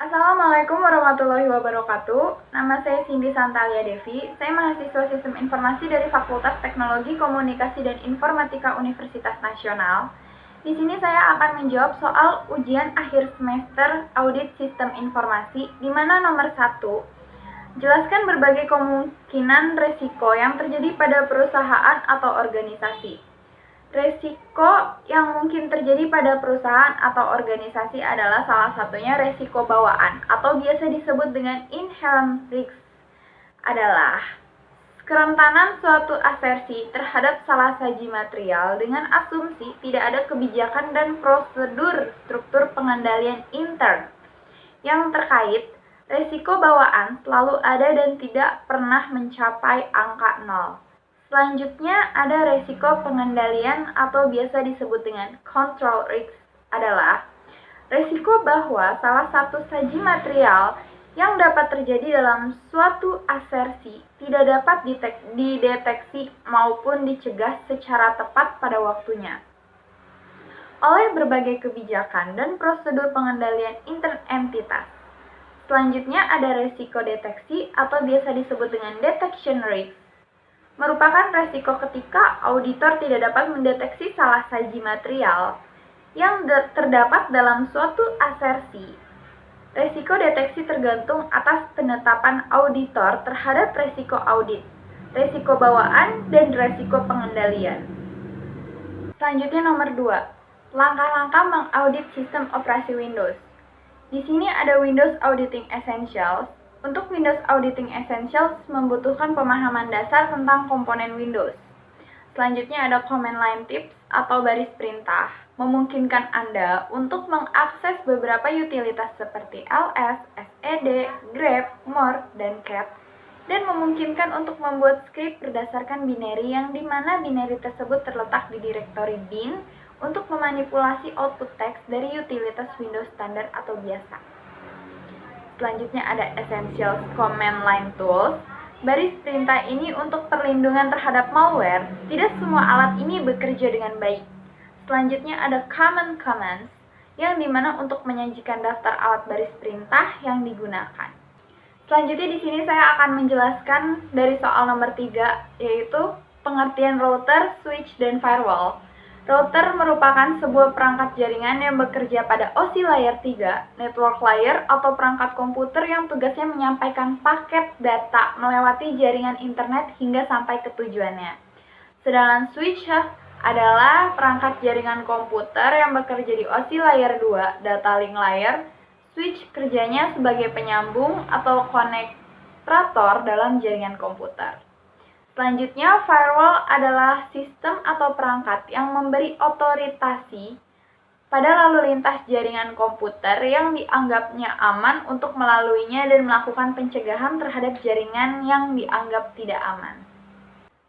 Assalamualaikum warahmatullahi wabarakatuh. Nama saya Cindy Santalia Devi. Saya mahasiswa Sistem Informasi dari Fakultas Teknologi Komunikasi dan Informatika Universitas Nasional. Di sini saya akan menjawab soal ujian akhir semester Audit Sistem Informasi, di mana nomor 1, jelaskan berbagai kemungkinan resiko yang terjadi pada perusahaan atau organisasi. Resiko yang mungkin terjadi pada perusahaan atau organisasi adalah salah satunya resiko bawaan atau biasa disebut dengan inherent risk adalah kerentanan suatu asersi terhadap salah saji material dengan asumsi tidak ada kebijakan dan prosedur struktur pengendalian intern yang terkait. Resiko bawaan selalu ada dan tidak pernah mencapai angka 0. Selanjutnya ada resiko pengendalian atau biasa disebut dengan control risk adalah resiko bahwa salah satu saji material yang dapat terjadi dalam suatu asersi tidak dapat dideteksi maupun dicegah secara tepat pada waktunya oleh berbagai kebijakan dan prosedur pengendalian intern entitas. Selanjutnya ada resiko deteksi atau biasa disebut dengan detection risk. Merupakan resiko ketika auditor tidak dapat mendeteksi salah saji material yang terdapat dalam suatu asersi. Resiko deteksi tergantung atas penetapan auditor terhadap resiko audit, resiko bawaan, dan resiko pengendalian. Selanjutnya nomor 2, langkah-langkah mengaudit sistem operasi Windows. Di sini ada Windows Auditing Essentials. Untuk Windows Auditing Essentials membutuhkan pemahaman dasar tentang komponen Windows. Selanjutnya ada Command Line Tips atau baris perintah, memungkinkan Anda untuk mengakses beberapa utilitas seperti ls, sed, grep, more, dan cat, dan memungkinkan untuk membuat script berdasarkan binary yang dimana binary tersebut terletak di direktori bin untuk memanipulasi output teks dari utilitas Windows standar atau biasa. Selanjutnya ada Essentials Command Line Tools. Baris perintah ini untuk perlindungan terhadap malware. Tidak semua alat ini bekerja dengan baik. Selanjutnya ada Common Commands, yang dimana untuk menyajikan daftar alat baris perintah yang digunakan. Selanjutnya di sini saya akan menjelaskan dari soal nomor 3, yaitu pengertian router, switch, dan firewall. Router merupakan sebuah perangkat jaringan yang bekerja pada OSI layer 3, network layer, atau perangkat komputer yang tugasnya menyampaikan paket data melewati jaringan internet hingga sampai ke tujuannya. Sedangkan switch adalah perangkat jaringan komputer yang bekerja di OSI layer 2, data link layer. Switch kerjanya sebagai penyambung atau konektor dalam jaringan komputer. Selanjutnya, firewall adalah sistem atau perangkat yang memberi otorisasi pada lalu lintas jaringan komputer yang dianggapnya aman untuk melaluinya dan melakukan pencegahan terhadap jaringan yang dianggap tidak aman.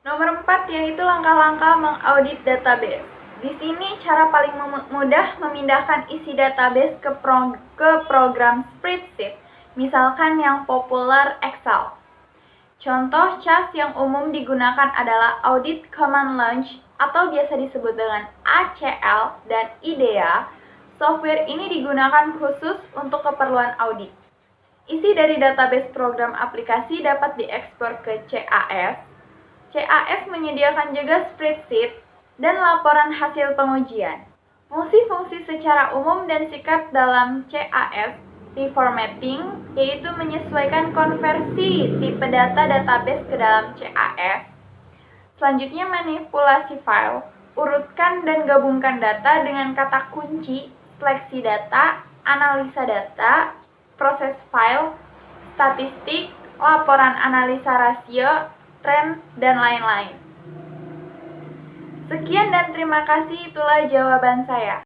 Nomor 4 yaitu langkah-langkah mengaudit database. Di sini cara paling mudah memindahkan isi database ke program spreadsheet, misalkan yang populer Excel. Contoh cas yang umum digunakan adalah Audit Command Launch atau biasa disebut dengan ACL dan IDEA. Software ini digunakan khusus untuk keperluan audit. Isi dari database program aplikasi dapat diekspor ke CAS. CAS menyediakan juga spreadsheet dan laporan hasil pengujian. Fungsi-fungsi secara umum dan singkat dalam CAS reformatting, yaitu menyesuaikan konversi tipe data database ke dalam CAS. Selanjutnya manipulasi file, urutkan dan gabungkan data dengan kata kunci, seleksi data, analisa data, proses file, statistik, laporan analisa rasio, tren, dan lain-lain. Sekian dan terima kasih, itulah jawaban saya.